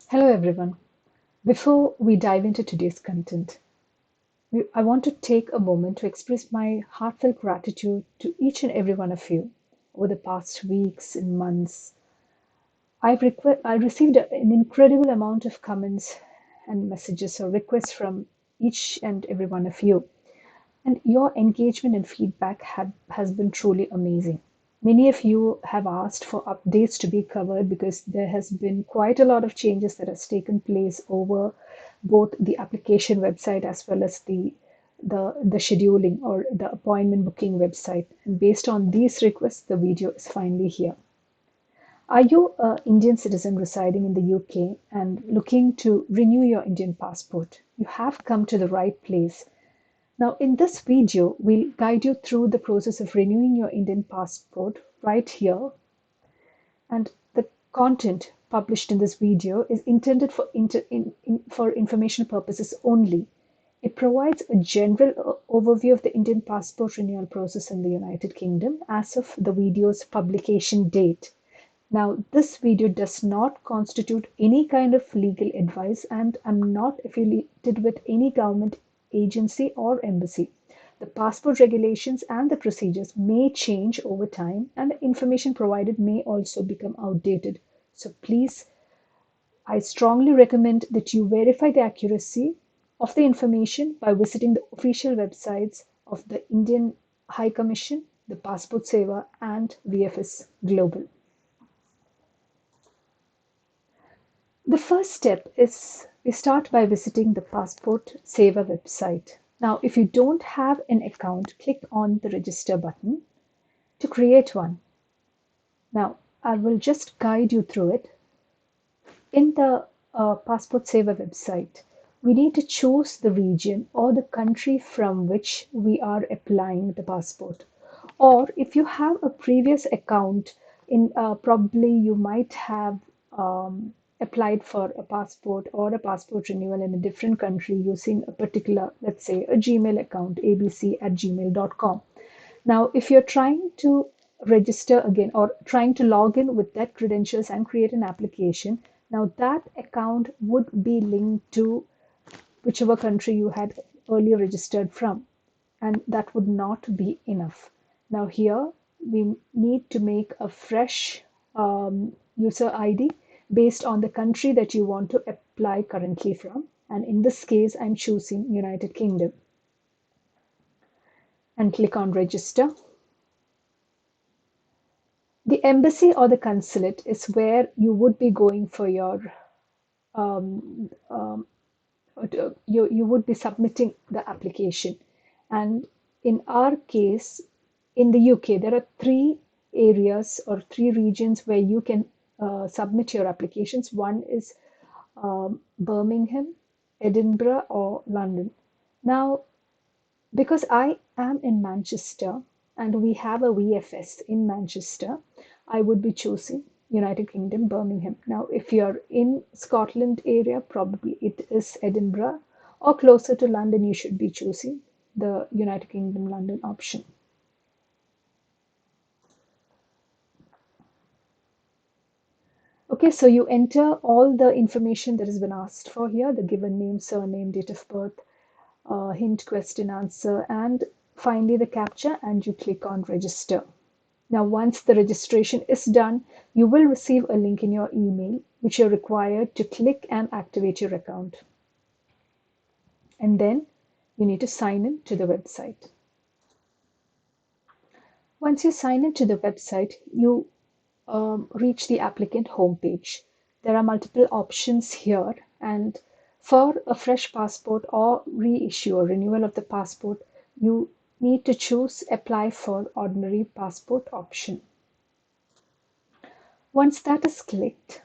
Hello, everyone. Before we dive into today's content, I want to take a moment to express my heartfelt gratitude to each and every one of you. Over the past weeks and months, I received an incredible amount of comments and messages or requests from each and every one of you. And your engagement and feedback has been truly amazing. Many of you have asked for updates to be covered because there has been quite a lot of changes that has taken place over both the application website as well as the scheduling or the appointment booking website. And based on these requests, the video is finally here. Are you an Indian citizen residing in the UK and looking to renew your Indian passport? You have come to the right place. Now, in this video, we'll guide you through the process of renewing your Indian passport right here. And the content published in this video is intended for informational purposes only. It provides a general overview of the Indian passport renewal process in the United Kingdom as of the video's publication date. Now, this video does not constitute any kind of legal advice, and I'm not affiliated with any government agency or embassy. The passport regulations and the procedures may change over time, and the information provided may also become outdated. So, please, I strongly recommend that you verify the accuracy of the information by visiting the official websites of the Indian High Commission, the Passport Seva, and VFS Global. The first step is we start by visiting the Passport Seva website. Now, if you don't have an account, click on the register button to create one. Now, I will just guide you through it. In the Passport Seva website, we need to choose the region or the country from which we are applying the passport. Or if you have a previous account, probably you might have applied for a passport or a passport renewal in a different country using a particular, let's say, a Gmail account, abc@gmail.com. Now, if you're trying to register again or trying to log in with that credentials and create an application, now that account would be linked to whichever country you had earlier registered from, and that would not be enough. Now, here we need to make a fresh user ID based on the country that you want to apply currently from. And in this case, I'm choosing United Kingdom and click on register. The embassy or the consulate is where you would be going for your um, um, you would be submitting the application. And in our case, in the UK, there are three areas or three regions where you can submit your applications. One is Birmingham, Edinburgh, or London. Now, because I am in Manchester and we have a VFS in Manchester, I would be choosing United Kingdom, Birmingham. Now, if you're in Scotland area, probably it is Edinburgh, or closer to London, you should be choosing the United Kingdom, London option. Okay, so you enter all the information that has been asked for here, the given name, surname, date of birth, hint, question, answer, and finally the captcha, and you click on register. Now, once the registration is done, you will receive a link in your email, which you're required to click and activate your account. And then you need to sign in to the website. Once you sign in to the website, you reach the applicant homepage. There are multiple options here, and for a fresh passport or reissue or renewal of the passport, you need to choose apply for ordinary passport option. Once that is clicked,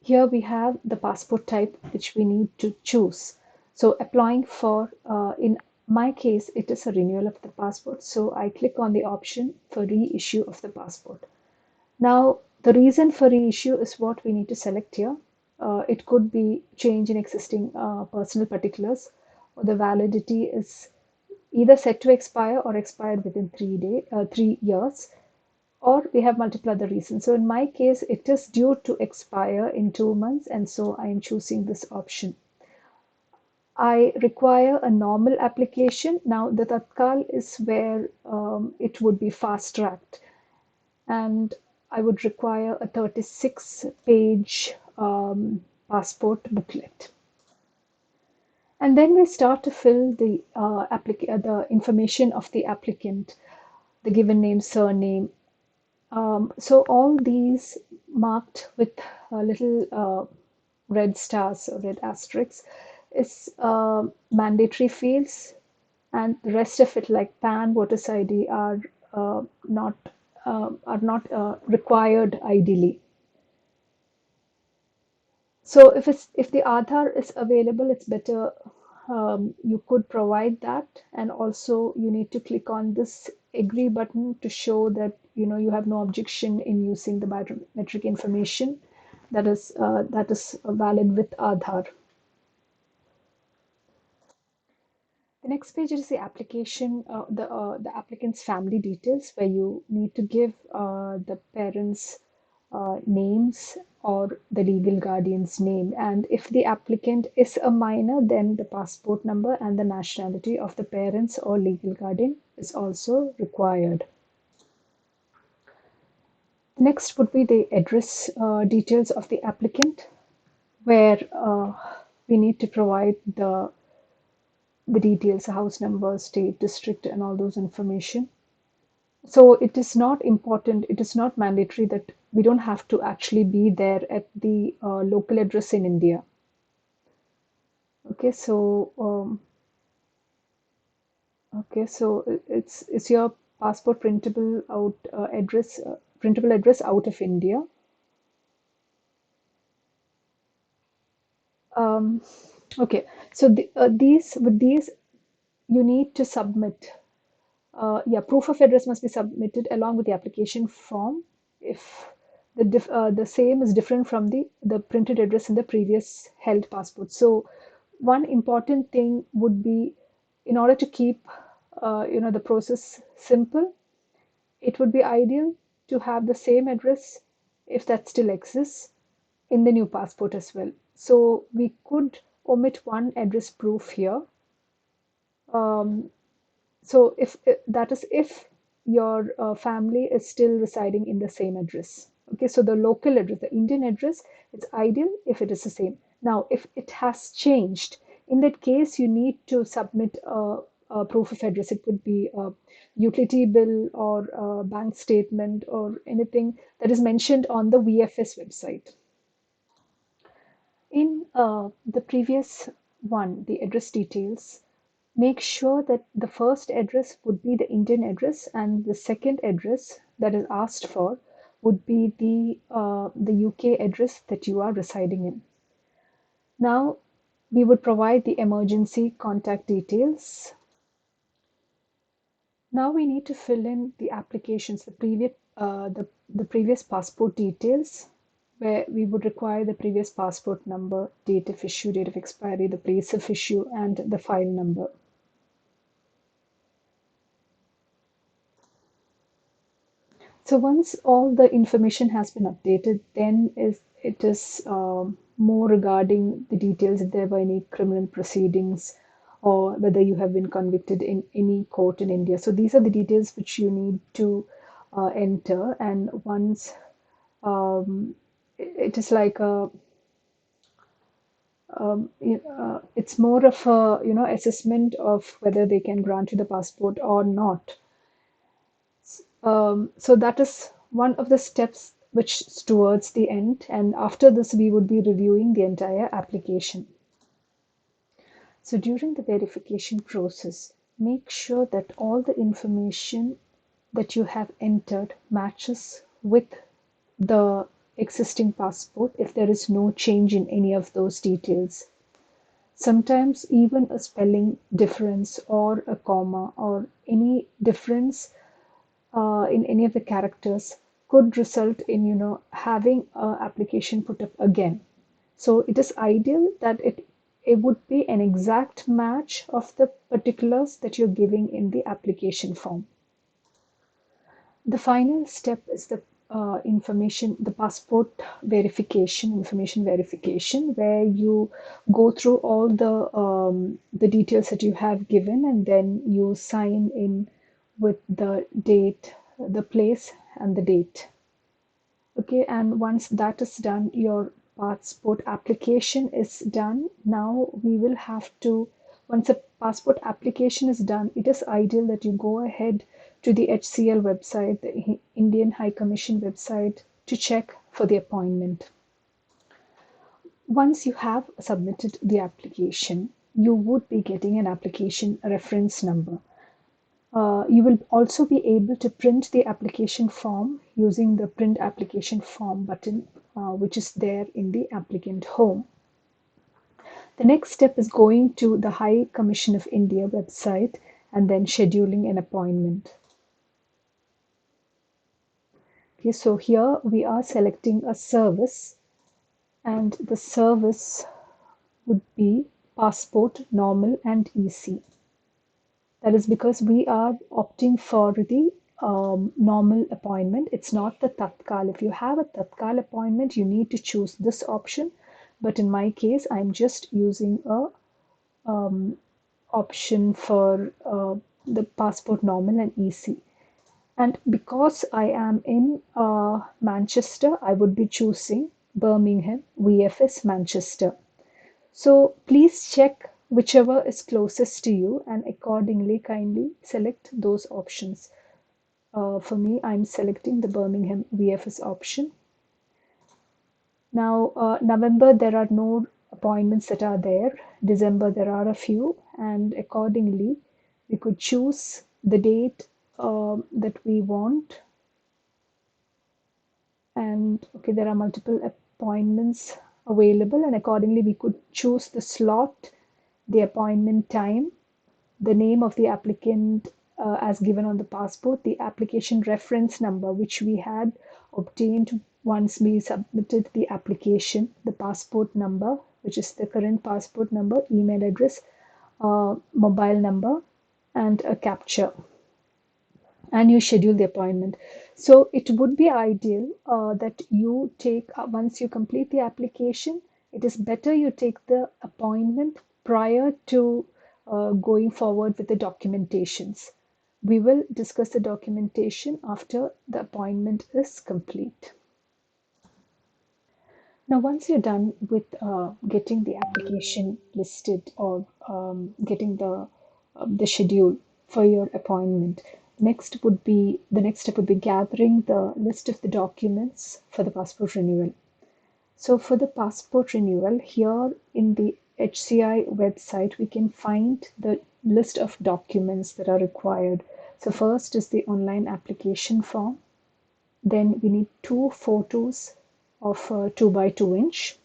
here we have the passport type which we need to choose. So applying for, in my case, it is a renewal of the passport. So I click on the option for reissue of the passport. Now, the reason for reissue is what we need to select here. It could be change in existing personal particulars, or the validity is either set to expire or expired within 3 years. or we have multiple other reasons. So in my case, it is due to expire in 2 months, and so I am choosing this option. I require a normal application. Now, the Tatkal is where it would be fast tracked, and I would require a 36-page passport booklet. And then we start to fill the information of the applicant, the given name, surname. So all these marked with little red stars or red asterisks is mandatory fields, and the rest of it, like PAN, Voters ID, uh, not are not required ideally. So if the Aadhaar is available, it's better you could provide that, and also you need to click on this agree button to show that you have no objection in using the biometric information that is valid with Aadhaar. The next page is the application, the applicant's family details, where you need to give the parents' names or the legal guardian's name. And if the applicant is a minor, then the passport number and the nationality of the parents or legal guardian is also required. Next would be the address details of the applicant, where we need to provide the details, house number, state, district, and all those information. So it is not important, it is not mandatory that we don't have to actually be there at the local address in India. Okay, so it's your passport printable address out of India. Um, okay, so these you need to submit. Yeah, proof of address must be submitted along with the application form if the same is different from the printed address in the previous held passport. So one important thing would be, in order to keep the process simple, it would be ideal to have the same address, if that still exists, in the new passport as well. So we could omit one address proof here. Um, so that is if your family is still residing in the same address. Okay, so the local address, the Indian address, it's ideal if it is the same. Now, if it has changed, in that case, you need to submit a proof of address. It could be a utility bill or a bank statement or anything that is mentioned on the VFS website. In the previous one, the address details, make sure that the first address would be the Indian address and the second address that is asked for would be the UK address that you are residing in. Now, we would provide the emergency contact details. Now we need to fill in the applications, the previous passport details, where we would require the previous passport number, date of issue, date of expiry, the place of issue, and the file number. So once all the information has been updated, then it is more regarding the details, if there were any criminal proceedings or whether you have been convicted in any court in India. So these are the details which you need to enter. And once it is like it's more of a assessment of whether they can grant you the passport or not. So that is one of the steps which is towards the end, and after this we would be reviewing the entire application. So during the verification process, make sure that all the information that you have entered matches with the existing passport if there is no change in any of those details. Sometimes even a spelling difference or a comma or any difference in any of the characters could result in having a application put up again. So it is ideal that it would be an exact match of the particulars that you're giving in the application form. The final step is the passport verification, information verification, where you go through all the details that you have given, and then you sign in with the date, the place, and the date. Okay, and once that is done, your passport application is done. Now we will have to, once a passport application is done, it is ideal that you go ahead to the HCL website, the Indian High Commission website, to check for the appointment. Once you have submitted the application, you would be getting an application reference number. You will also be able to print the application form using the print application form button, which is there in the applicant home. The next step is going to the High Commission of India website and then scheduling an appointment. Okay, so here we are selecting a service, and the service would be passport, normal, and EC. That is because we are opting for the normal appointment. It's not the Tatkal. If you have a Tatkal appointment, you need to choose this option. But in my case, I'm just using a option for the passport normal and EC. And because I am in Manchester, I would be choosing Birmingham, VFS Manchester. So please check whichever is closest to you and accordingly kindly select those options. For me, I'm selecting the Birmingham VFS option. Now, November, there are no appointments that are there. December, there are a few, and accordingly, we could choose the date that we want. And okay, there are multiple appointments available, and accordingly, we could choose the slot, the appointment time, the name of the applicant as given on the passport, the application reference number, which we had obtained once we submitted the application, the passport number, which is the current passport number, email address, mobile number, and a capture. And you schedule the appointment. So it would be ideal that you take, once you complete the application, it is better you take the appointment prior to going forward with the documentations. We will discuss the documentation after the appointment is complete. Now, once you're done with getting the application listed or getting the schedule for your appointment, the next step would be gathering the list of the documents for the passport renewal. So, for the passport renewal, here in the HCI website, we can find the list of documents that are required. So, first is the online application form. Then we need two photos of 2 by 2 inch.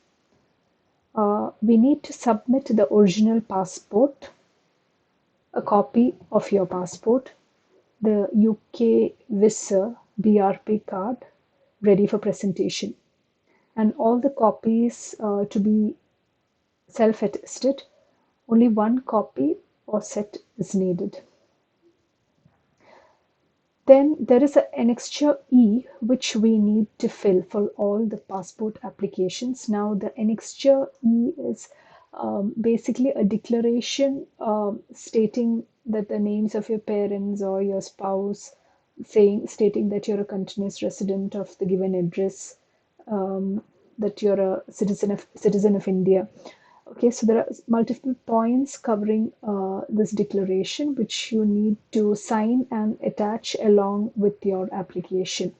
We need to submit the original passport, a copy of your passport, the UK visa BRP card ready for presentation, and all the copies to be self-attested. Only one copy or set is needed. Then there is an annexure E which we need to fill for all the passport applications. Now the annexure E is basically a declaration stating that the names of your parents or your spouse, stating that you're a continuous resident of the given address, that you're a citizen of India. Okay, so there are multiple points covering this declaration, which you need to sign and attach along with your application.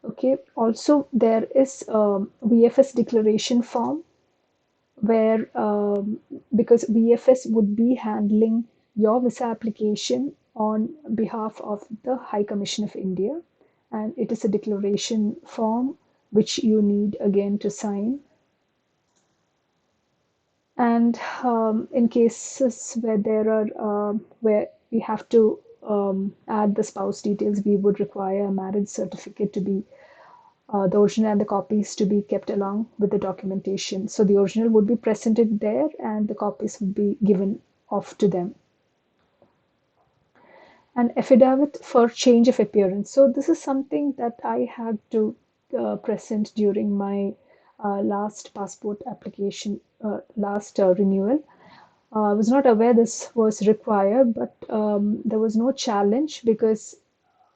Okay, also there is VFS declaration form where, because VFS would be handling your visa application on behalf of the High Commission of India, and it is a declaration form which you need again to sign. And in cases where there are where we have to add the spouse details, we would require a marriage certificate to be the original and the copies to be kept along with the documentation. So the original would be presented there, and the copies would be given off to them. an affidavit for change of appearance. So this is something that I had to present during my last passport application, last renewal. I was not aware this was required, but there was no challenge because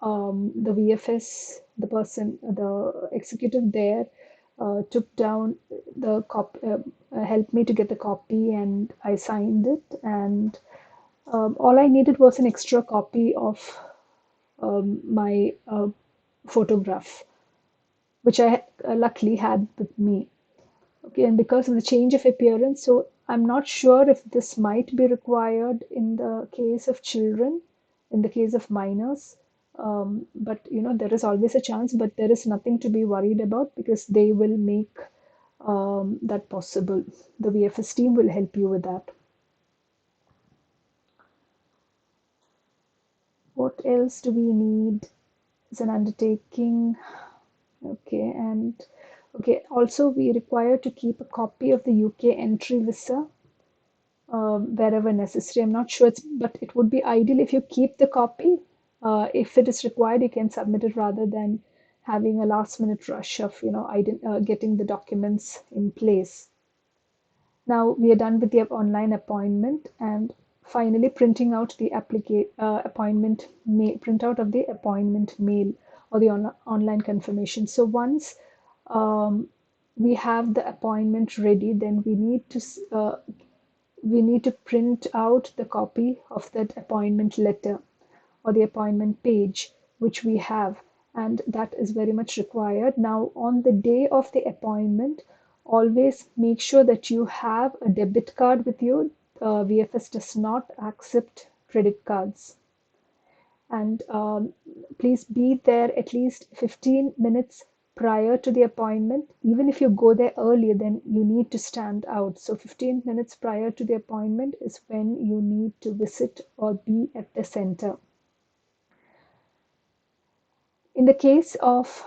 the VFS, the person, the executive there, took down the copy, helped me to get the copy, and I signed it. And all I needed was an extra copy of my photograph, which I luckily had with me. Okay, and because of the change of appearance, so I'm not sure if this might be required in the case of children, in the case of minors. But there is always a chance, but there is nothing to be worried about because they will make that possible. The VFS team will help you with that. What else do we need as an undertaking? Okay, and okay, also we require to keep a copy of the UK entry visa wherever necessary. I'm not sure, but it would be ideal if you keep the copy. If it is required, you can submit it rather than having a last minute rush of, getting the documents in place. Now we are done with the online appointment and finally printing out the printout of the appointment mail or the online confirmation. So once um, we have the appointment ready, then we need to print out the copy of that appointment letter or the appointment page, which we have, and that is very much required. Now, on the day of the appointment, always make sure that you have a debit card with you. VFS does not accept credit cards. And please be there at least 15 minutes prior to the appointment. Even if you go there earlier, then you need to stand out. So 15 minutes prior to the appointment is when you need to visit or be at the center. In the case of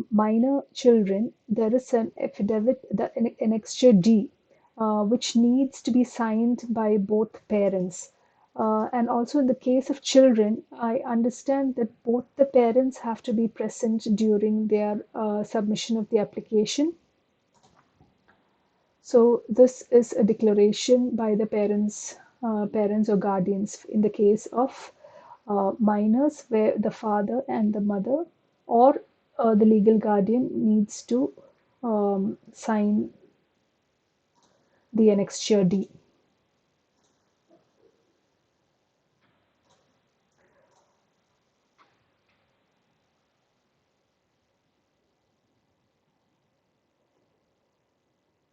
minor children, there is an affidavit, the annexure D, which needs to be signed by both parents. And also in the case of children, I understand that both the parents have to be present during their submission of the application. So this is a declaration by the parents or guardians in the case of minors where the father and the mother or the legal guardian needs to sign the annexure D.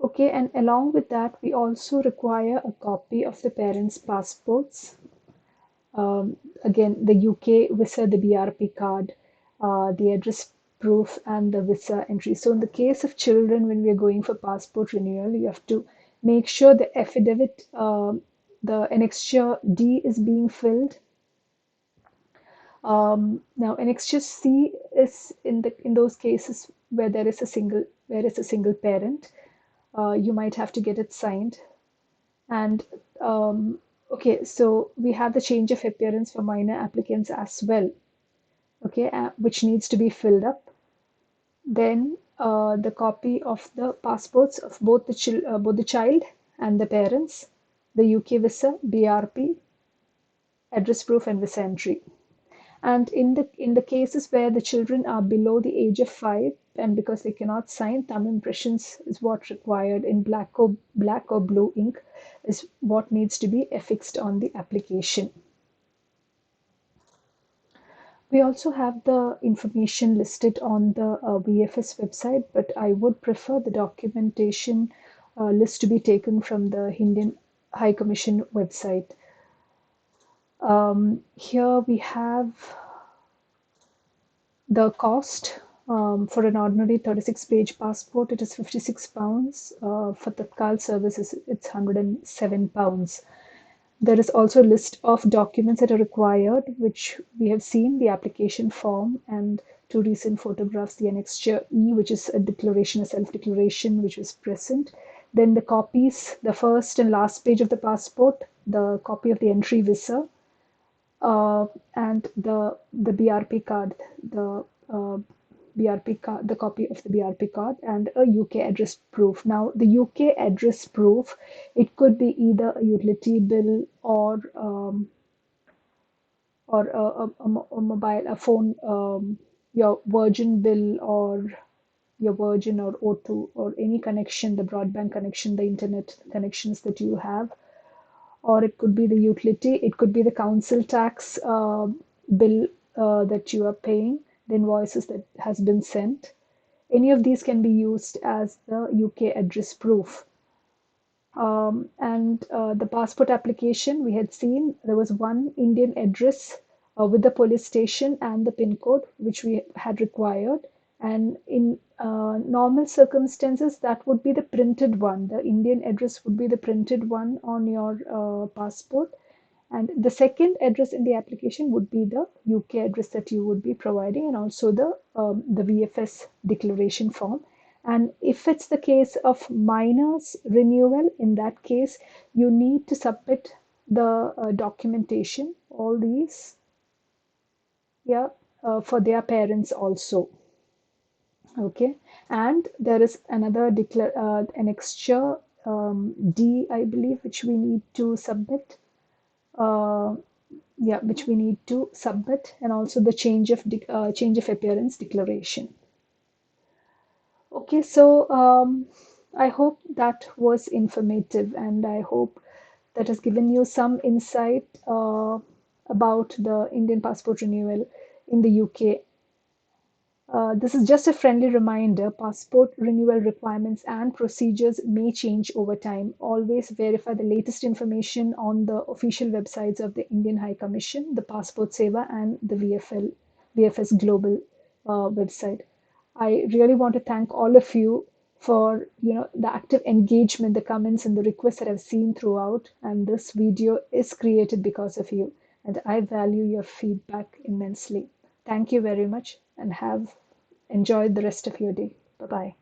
Okay, and along with that, we also require a copy of the parents' passports. Again, the UK visa, the BRP card, the address proof, and the visa entry. So, in the case of children, when we are going for passport renewal, you have to make sure the affidavit, the annexure D is being filled. Now, annexure C is in those cases where there is a single parent. You might have to get it signed. And okay, so we have the change of appearance for minor applicants as well, okay, which needs to be filled up. Then the copy of the passports of both the child and the parents, the UK visa, BRP, address proof, and visa entry. And in the cases where the children are below the age of 5, and because they cannot sign, thumb impressions is what required in black or blue ink is what needs to be affixed on the application. We also have the information listed on the VFS website, but I would prefer the documentation list to be taken from the Indian High Commission website. Here we have the cost for an ordinary 36-page passport, it is £56. For the Tatkal services, it's £107. There is also a list of documents that are required, which we have seen the application form and two recent photographs, the annexure E, which is a declaration, a self-declaration, which was present. Then the copies, the first and last page of the passport, the copy of the entry visa, uh, and the BRP card, the BRP card, the copy of the BRP card, and a UK address proof. Now, the UK address proof, it could be either a utility bill or a mobile, a phone, your Virgin bill or your Virgin or O2 or any connection, the broadband connection, the internet connections that you have, or it could be the utility, it could be the council tax bill that you are paying, the invoices that has been sent. Any of these can be used as the UK address proof. And the passport application, we had seen there was one Indian address with the police station and the PIN code, which we had required. And in normal circumstances, that would be the printed one. The Indian address would be the printed one on your passport. And the second address in the application would be the UK address that you would be providing, and also the VFS declaration form. And if it's the case of minors renewal, in that case, you need to submit the documentation, all these, yeah, for their parents also. Okay, and there is another declare an extra D, I believe, which we need to submit. Uh, yeah, which we need to submit, and also the change of appearance declaration. Okay, so I hope that was informative, and I hope that has given you some insight about the Indian passport renewal in the UK. This is just a friendly reminder. Passport renewal requirements and procedures may change over time. Always verify the latest information on the official websites of the Indian High Commission, the Passport Seva, and the VFS Global website. I really want to thank all of you for the active engagement, the comments, and the requests that I've seen throughout. And this video is created because of you, and I value your feedback immensely. Thank you very much, and have enjoyed the rest of your day. Bye bye.